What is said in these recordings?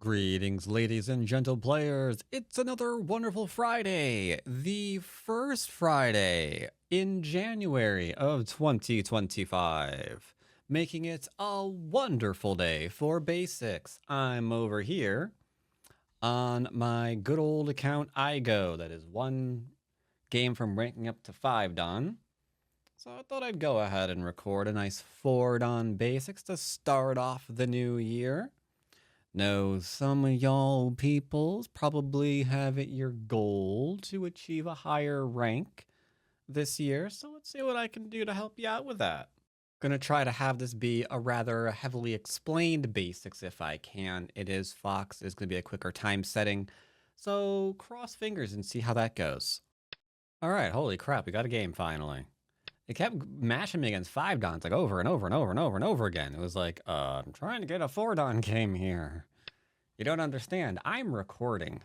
Greetings, ladies and gentle players. It's another wonderful Friday, the first Friday in January of 2025, making it a wonderful day for basics. I'm over here on my good old account U.S Go. That is one game from ranking up to 5 done. So I thought I'd go ahead and record a nice 4 done basics to start off the new year. Know some of y'all peoples probably have it your goal to achieve a higher rank this year, so let's see what I can do to help you out with that. Gonna try to have this be a rather heavily explained basics if I can. It is Fox, it's gonna be a quicker time setting, so cross fingers and see how that goes. Alright, holy crap, we got a game finally. It kept matching me against 5 dons like over and over and over and over and over again. It was like, I'm trying to get a 4 don game here. You don't understand. I'm recording.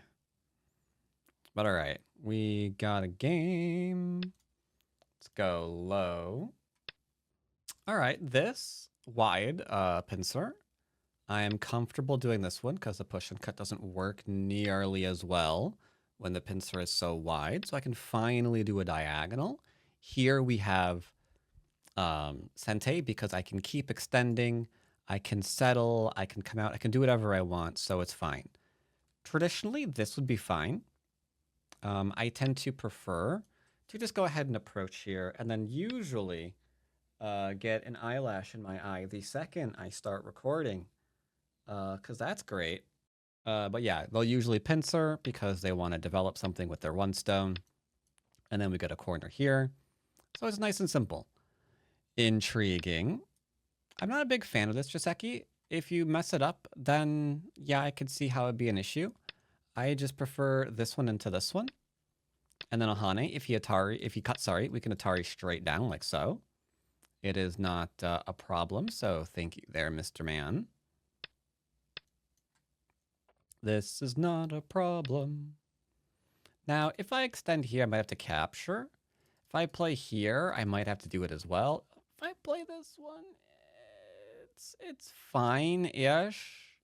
But all right, we got a game. Let's go low. All right, this wide pincer. I am comfortable doing this one because the push and cut doesn't work nearly as well when the pincer is so wide. So I can finally do a diagonal. Here we have sente because I can keep extending. I can settle, I can come out, I can do whatever I want, so it's fine. Traditionally, this would be fine. I tend to prefer to just go ahead and approach here, and then usually get an eyelash in my eye the second I start recording, because that's great. But yeah, they'll usually pincer because they want to develop something with their 1 stone. And then we get a corner here. So it's nice and simple. Intriguing. I'm not a big fan of this, Joseki. If you mess it up, then yeah, I could see how it'd be an issue. I just prefer this one into this one. And then Ahane, if you cut, we can Atari straight down like so. It is not a problem, so thank you there, Mr. Man. This is not a problem. Now, if I extend here, I might have to capture. If I play here, I might have to do it as well. If I play this one, it's fine-ish.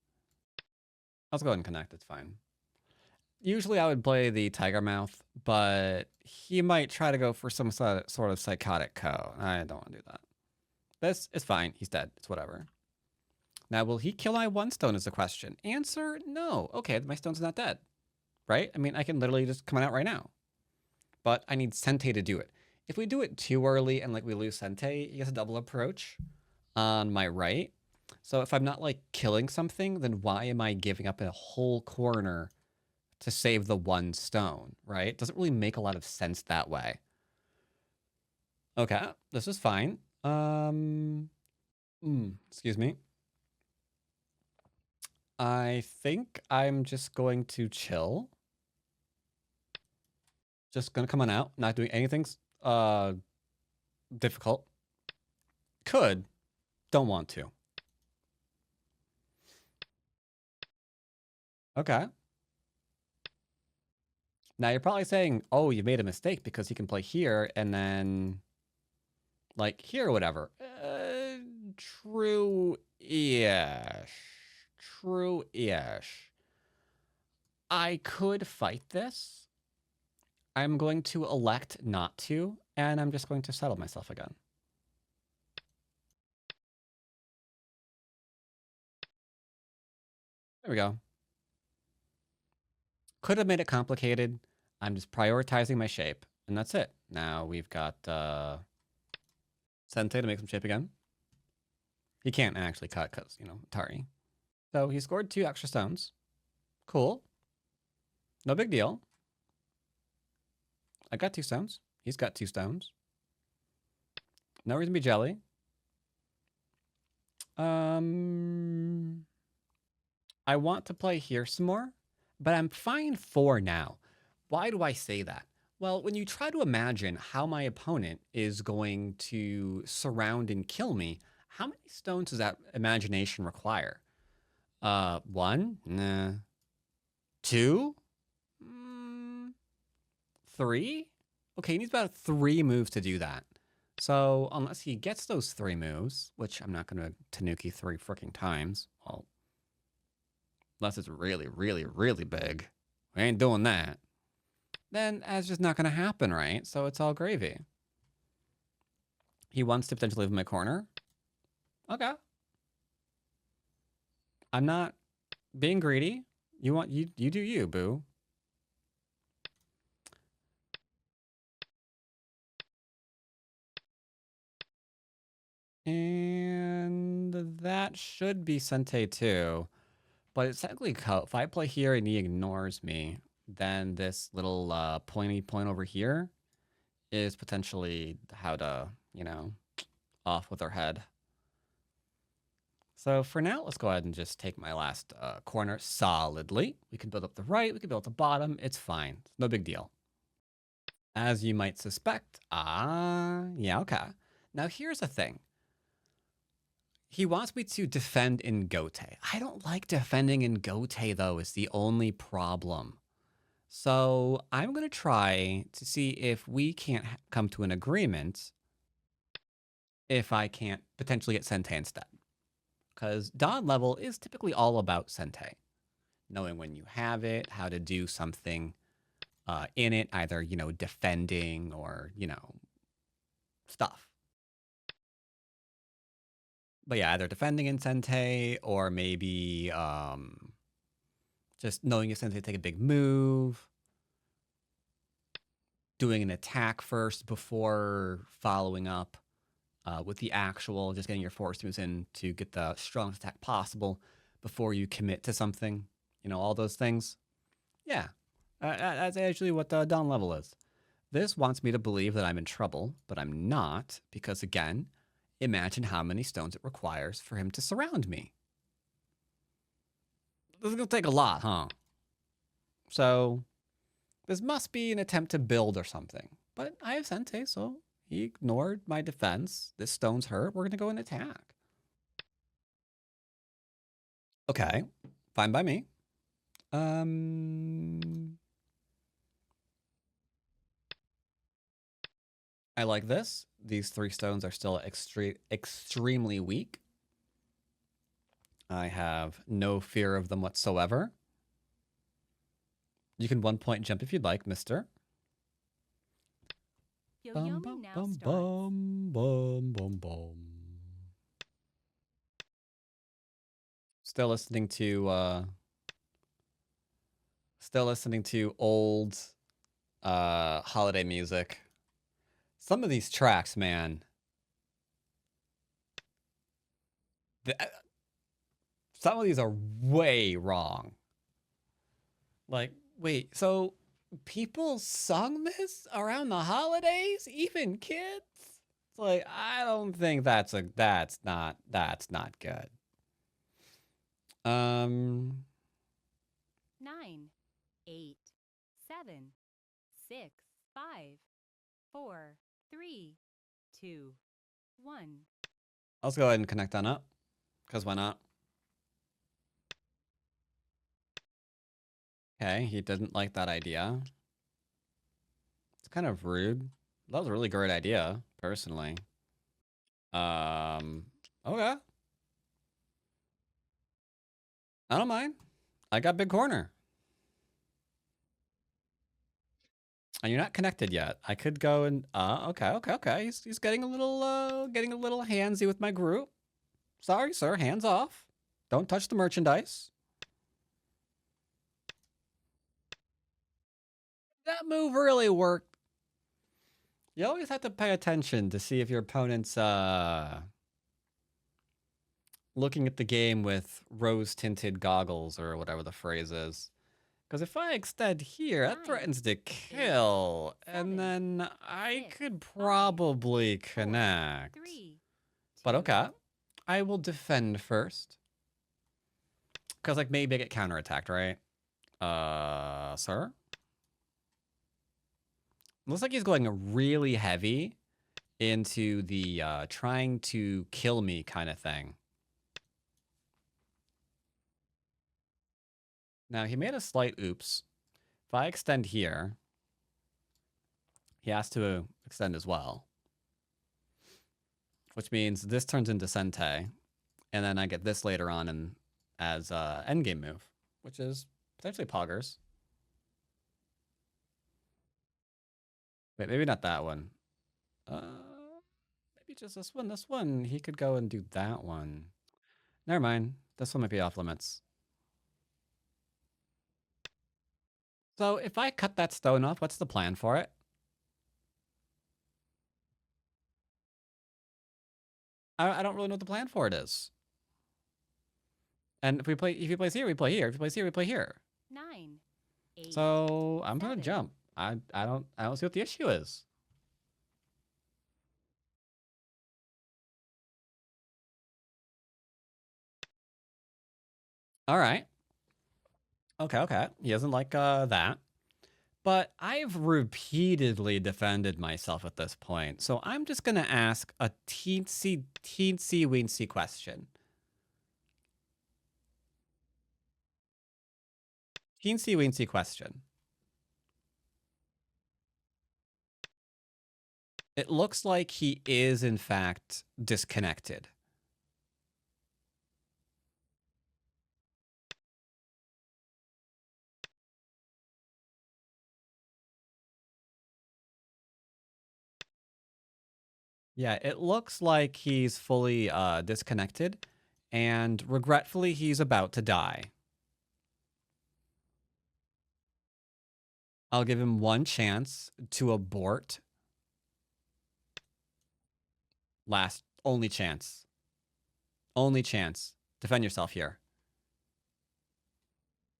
Let's go ahead and connect, it's fine. Usually I would play the Tiger Mouth, but he might try to go for some sort of psychotic co. I don't want to do that. This is fine, he's dead, it's whatever. Now, will he kill my 1 stone is the question. Answer, no. Okay, my stone's not dead, right? I mean, I can literally just come out right now. But I need sente to do it. If we do it too early and like we lose sente, he gets a double approach on my right. So if I'm not like killing something, then why am I giving up a whole corner to save the 1 stone, right? It doesn't really make a lot of sense that way. Okay, this is fine. Excuse me. I think I'm just going to chill. Just gonna come on out, not doing anything difficult. Could, don't want to. Okay. Now you're probably saying, oh, you made a mistake because he can play here and then like here or whatever. True-ish. True-ish. I could fight this. I'm going to elect not to, and I'm just going to settle myself again. There we go. Could have made it complicated. I'm just prioritizing my shape, and that's it. Now we've got sente to make some shape again. He can't actually cut because, you know, Atari. So he scored 2 extra stones. Cool. No big deal. I got 2 stones. He's got 2 stones. No reason to be jelly. I want to play here some more, but I'm fine for now. Why do I say that? Well, when you try to imagine how my opponent is going to surround and kill me, how many stones does that imagination require? 1? Nah. 2? 3? Okay, he needs about 3 moves to do that. So unless he gets those 3 moves, which I'm not going to Tanuki 3 freaking times, well, unless it's really, really, really big. We ain't doing that. Then that's just not going to happen, right? So it's all gravy. He wants to potentially live in my corner. Okay. I'm not being greedy. You do you, boo. And that should be sente too. But it's technically if I play here and he ignores me, then this little pointy point over here is potentially how to, you know, off with our head. So for now, let's go ahead and just take my last corner solidly. We can build up the right, we can build up the bottom. It's fine. It's no big deal. As you might suspect, yeah, okay. Now here's the thing. He wants me to defend in Gote. I don't like defending in Gote, though, is the only problem. So I'm going to try to see if we can't come to an agreement if I can't potentially get sente instead. Because Dawn level is typically all about sente. Knowing when you have it, how to do something in it, either, you know, defending or, you know, stuff. But yeah, either defending in sente or maybe just knowing your sente to take a big move. Doing an attack first before following up with the actual, just getting your force moves in to get the strongest attack possible before you commit to something. You know, all those things. Yeah, that's actually what the Dawn level is. This wants me to believe that I'm in trouble, but I'm not, because again, imagine how many stones it requires for him to surround me. This is going to take a lot, huh? So this must be an attempt to build or something. But I have sente, so he ignored my defense. This stone's hurt. We're going to go and attack. Okay, fine by me. I like this. These 3 stones are still extremely weak. I have no fear of them whatsoever. You can 1-point jump if you'd like, mister. Bum, bum, bum, bum, bum, bum. Still listening to old holiday music. Some of these tracks, man. Some of these are way wrong. Like, wait, so people sung this around the holidays? Even kids? It's like, I don't think that's not good. 9, 8, 7, 6, 5, 4, 3, 2, 1. Let's go ahead and connect on up, because why not? Okay, he didn't like that idea. It's kind of rude. That was a really great idea, personally. Okay. I don't mind. I got big corner. And you're not connected yet. I could go and okay. He's getting a little handsy with my group. Sorry, sir, hands off. Don't touch the merchandise. That move really worked. You always have to pay attention to see if your opponent's looking at the game with rose-tinted goggles or whatever the phrase is. Because if I extend here, that threatens to kill, and then I could probably connect. But okay, I will defend first. Because, like, maybe I get counterattacked, right? Sir? Looks like he's going really heavy into the trying to kill me kind of thing. Now, he made a slight oops. If I extend here, he has to extend as well. Which means this turns into sente, and then I get this later on as endgame move. which is potentially poggers. Wait, maybe not that one. Maybe just this one. This one, he could go and do that one. Never mind. This one might be off limits. So if I cut that stone off, what's the plan for it? I don't really know what the plan for it is. And if he plays here, we play here. If he plays here, we play here. 9, 8. So I'm gonna 7. jump. I don't see what the issue is. All right. Okay. He doesn't like that. But I've repeatedly defended myself at this point. So I'm just gonna ask a teensy weensy question. Teensy weensy question. It looks like he is, in fact, disconnected. Yeah, it looks like he's fully disconnected, and regretfully, he's about to die. I'll give him one chance to abort. Only chance. Only chance. Defend yourself here.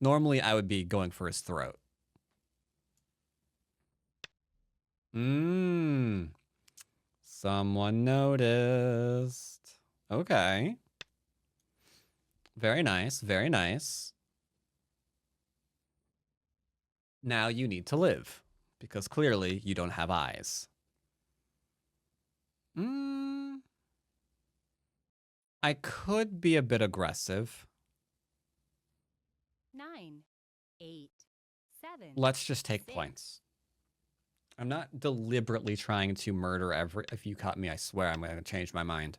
Normally, I would be going for his throat. Someone noticed. Okay. Very nice. Very nice. Now you need to live, because clearly you don't have eyes. I could be a bit aggressive. 9, 8, 7. Let's just take 6. points. I'm not deliberately trying to murder if you caught me, I swear I'm going to change my mind.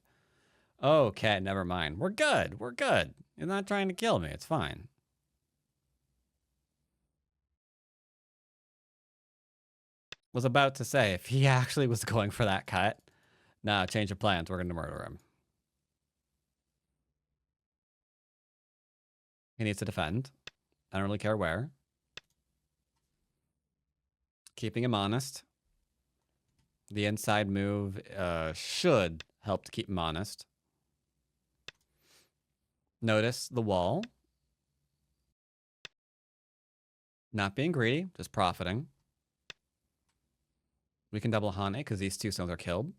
Okay, never mind. We're good. We're good. You're not trying to kill me. It's fine. Was about to say, if he actually was going for that cut, nah, change of plans. We're going to murder him. He needs to defend. I don't really care where. Keeping him honest. The inside move should help to keep him honest. Notice the wall. Not being greedy, just profiting. We can double Hane because these two stones are killed.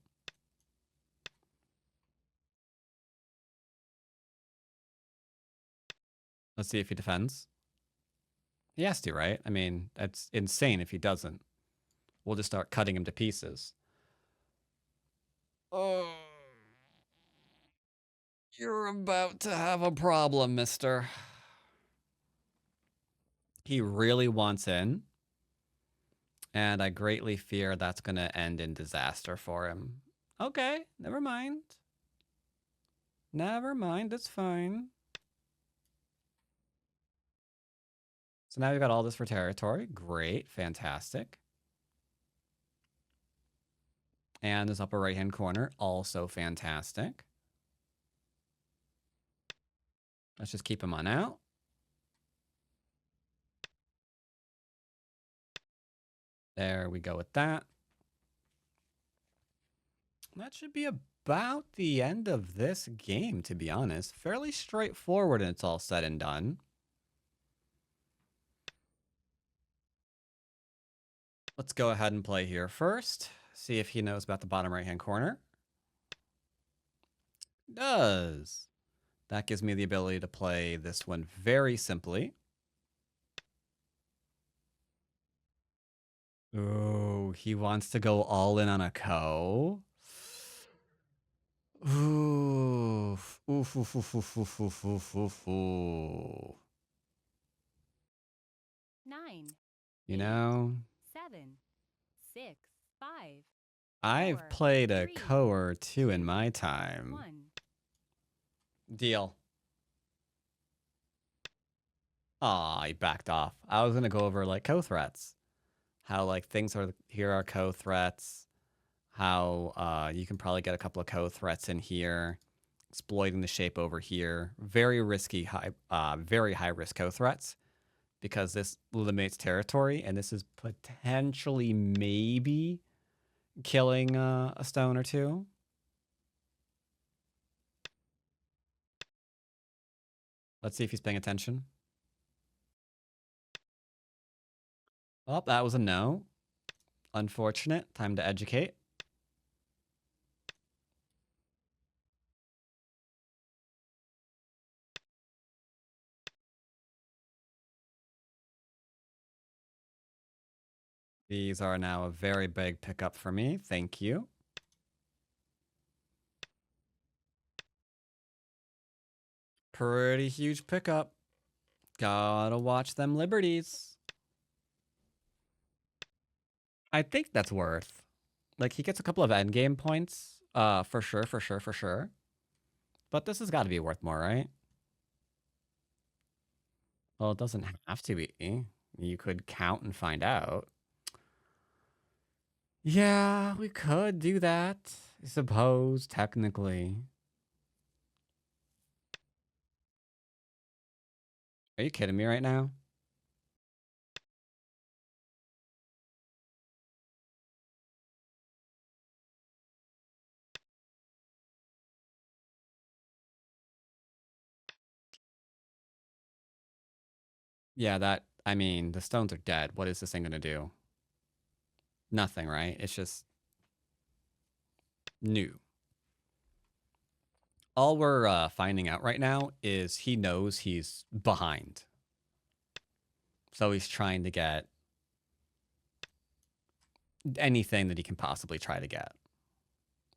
Let's see if he defends. He has to, right? I mean, that's insane if he doesn't. We'll just start cutting him to pieces. Oh. You're about to have a problem, mister. He really wants in. And I greatly fear that's going to end in disaster for him. Okay, never mind. Never mind, it's fine. So now we've got all this for territory. Great, fantastic. And this upper right-hand corner, also fantastic. Let's just keep him on out. There we go with that. That should be about the end of this game, to be honest. Fairly straightforward and it's all said and done. Let's go ahead and play here first. See if he knows about the bottom right-hand corner. Does. That gives me the ability to play this one very simply. Ooh, he wants to go all in on a Ko. Oof. Oof, oof, oof, oof, oof, oof, oof, oof, oof. 9. You know? 7, 6, 5. I've 4, played a 3, Ko or two in my time. 1. Deal. Aw, he backed off. I was gonna go over like co-threats. How like things are here are co-threats. How you can probably get a couple of co-threats in here, exploiting the shape over here. Very risky, very high risk co-threats because this limits territory, and this is potentially maybe killing a stone or two. Let's see if he's paying attention. Oh, that was a no. Unfortunate. Time to educate. These are now a very big pickup for me. Thank you. Pretty huge pickup. Gotta watch them liberties. I think that's worth. Like, he gets a couple of endgame points. For sure. But this has got to be worth more, right? Well, it doesn't have to be. You could count and find out. Yeah, we could do that. I suppose, technically. Are you kidding me right now? Yeah, I mean, the stones are dead. What is this thing gonna do? Nothing, right? It's just new. All we're finding out right now is he knows he's behind. So he's trying to get anything that he can possibly try to get.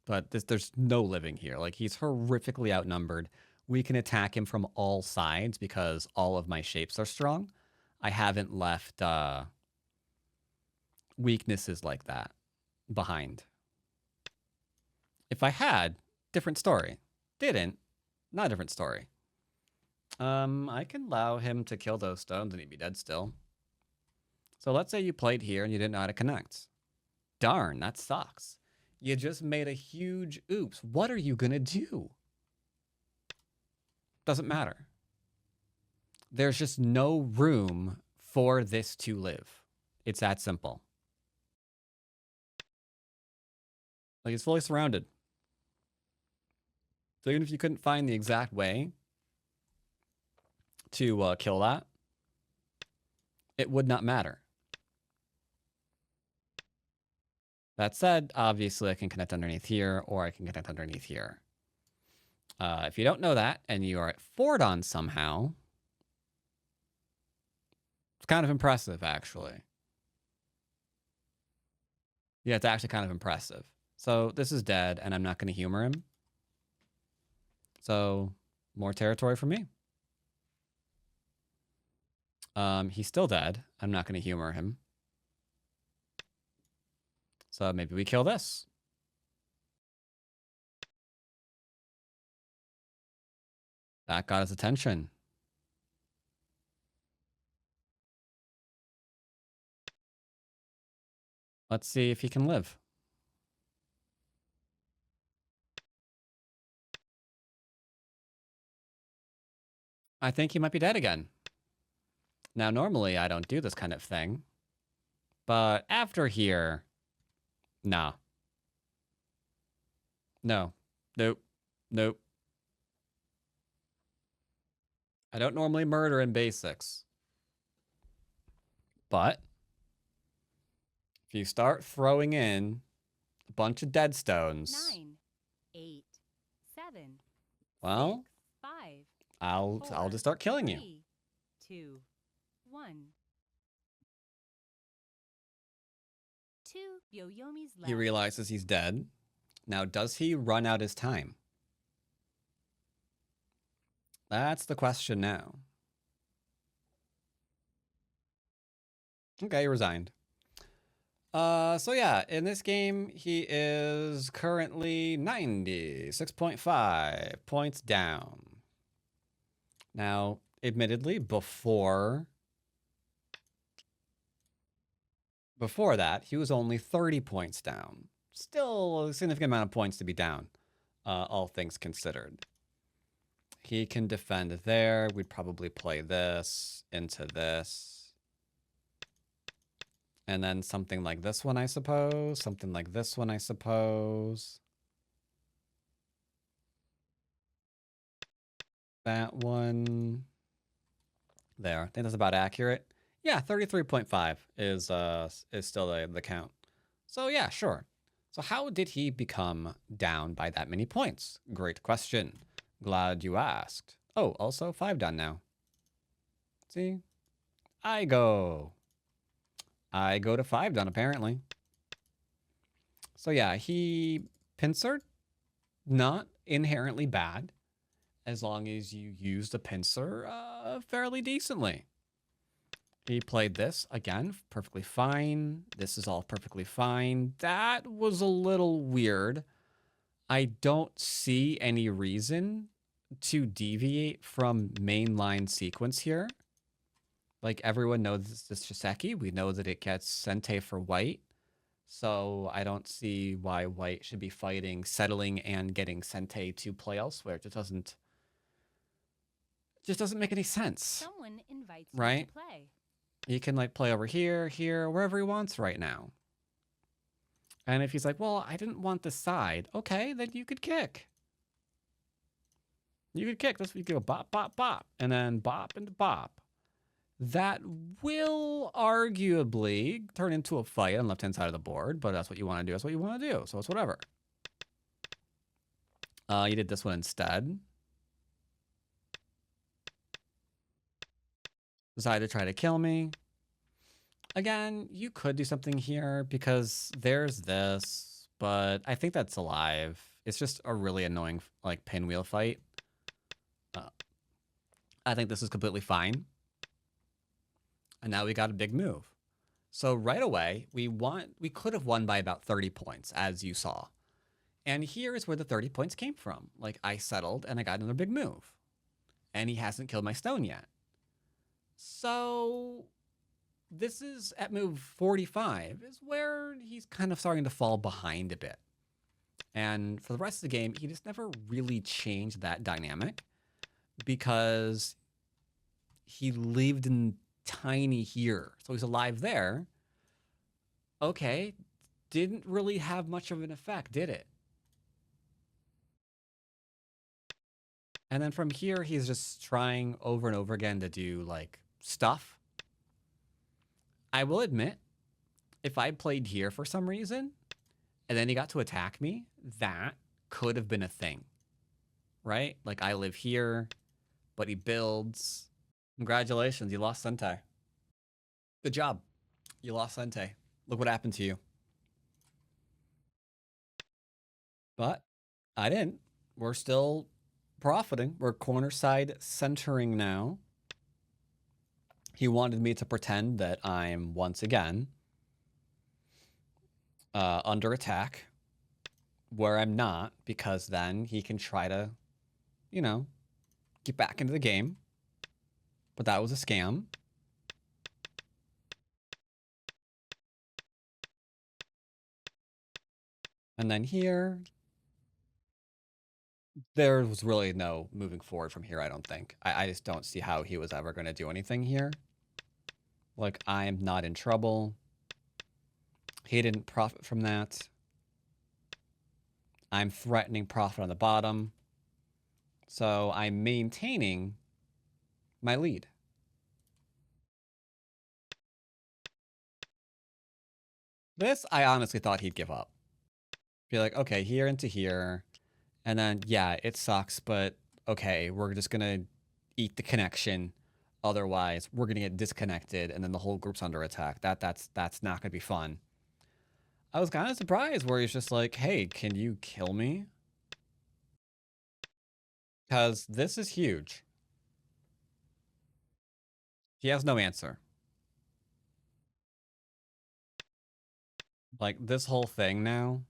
But there's no living here. Like, he's horrifically outnumbered. We can attack him from all sides because all of my shapes are strong. I haven't left weaknesses like that behind. If I had, different story. Didn't, not a different story. I can allow him to kill those stones and he'd be dead still. So let's say you played here and you didn't know how to connect. Darn, that sucks. You just made a huge oops. What are you gonna do? Doesn't matter. There's just no room for this to live. It's that simple. Like, it's fully surrounded. So even if you couldn't find the exact way to kill that, it would not matter. That said, obviously I can connect underneath here, or I can connect underneath here. If you don't know that, and you are at Fordon somehow, it's kind of impressive, actually. Yeah, it's actually kind of impressive. So this is dead, and I'm not going to humor him. So more territory for me. He's still dead. I'm not going to humor him. So maybe we kill this. That got his attention. Let's see if he can live. I think he might be dead again. Now, normally I don't do this kind of thing. But after here, no. No. Nope. Nope. I don't normally murder in basics. But if you start throwing in a bunch of dead stones, 9, 8, 7, well, 6, 5, I'll just start killing you. 3, 2, 1. 2 Yoyomi's left. He realizes he's dead. Now, does he run out his time? That's the question now. Okay, he resigned. So yeah, in this game, he is currently 96.5 points down. Now, admittedly, before that, he was only 30 points down. Still a significant amount of points to be down, all things considered. He can defend there. We'd probably play this into this. And then something like this one, I suppose. Something like this one, I suppose. That one. There. I think that's about accurate. Yeah, 33.5 is still the count. So yeah, sure. So how did he become down by that many points? Great question. Glad you asked. Oh, also 5 down now. See? I go to 5 down, apparently. So yeah, he pincered, not inherently bad, as long as you use the pincer fairly decently. He played this, again, perfectly fine. This is all perfectly fine. That was a little weird. I don't see any reason to deviate from mainline sequence here. Like, everyone knows this Shiseki. We know that it gets sente for white. So I don't see why white should be fighting, settling, and getting sente to play elsewhere. It just doesn't make any sense. Someone invites right? you to play. He can like play over here, here, wherever he wants right now. And if he's like, well, I didn't want this side. Okay, then you could kick. You could kick. This you could go bop, bop, bop. And then bop into bop. That will arguably turn into a fight on the left-hand side of the board, but that's what you want to do. That's what you want to do. So it's whatever. You did this one instead. Decided to try to kill me. Again, you could do something here because there's this, but I think that's alive. It's just a really annoying like pinwheel fight. I think this is completely fine. And now we got a big move. So right away, we could have won by about 30 points, as you saw. And here is where the 30 points came from. Like, I settled and I got another big move. And he hasn't killed my stone yet. So this is at move 45 is where he's kind of starting to fall behind a bit. And for the rest of the game, he just never really changed that dynamic because he lived in tiny here. So he's alive there. Okay. Didn't really have much of an effect, did it? And then from here, he's just trying over and over again to do like stuff. I will admit, if I played here for some reason, and then he got to attack me, that could have been a thing, right? Like I live here, but he builds. Congratulations, you lost sente. Good job. You lost sente. Look what happened to you. But I didn't. We're still profiting. We're corner side centering now. He wanted me to pretend that I'm once again under attack where I'm not, because then he can try to, you know, get back into the game. But that was a scam. And then here, there was really no moving forward from here, I don't think. I just don't see how he was ever going to do anything here. Like, I'm not in trouble. He didn't profit from that. I'm threatening profit on the bottom. So I'm maintaining my lead. This, I honestly thought he'd give up. Be like, okay, here into here. And then, yeah, it sucks, but okay, we're just going to eat the connection. Otherwise, we're going to get disconnected, and then the whole group's under attack. That's not going to be fun. I was kind of surprised where he's just like, hey, can you kill me? Because this is huge. He has no answer. Like, this whole thing now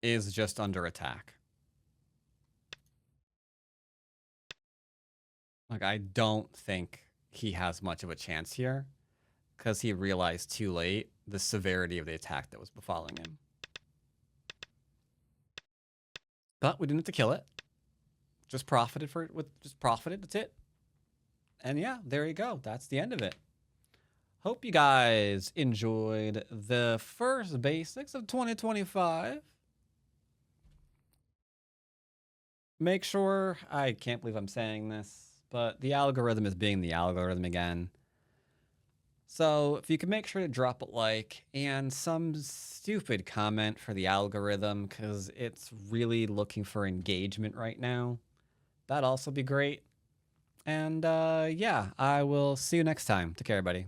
is just under attack. Like, I don't think he has much of a chance here because he realized too late the severity of the attack that was befalling him. But we didn't have to kill it. Just profited for it just profited, that's it. And yeah, there you go. That's the end of it. Hope you guys enjoyed the first basics of 2025. Make sure, I can't believe I'm saying this, but the algorithm is being the algorithm again. So if you can make sure to drop a like and some stupid comment for the algorithm, because it's really looking for engagement right now, that'd also be great. And yeah, I will see you next time. Take care, everybody.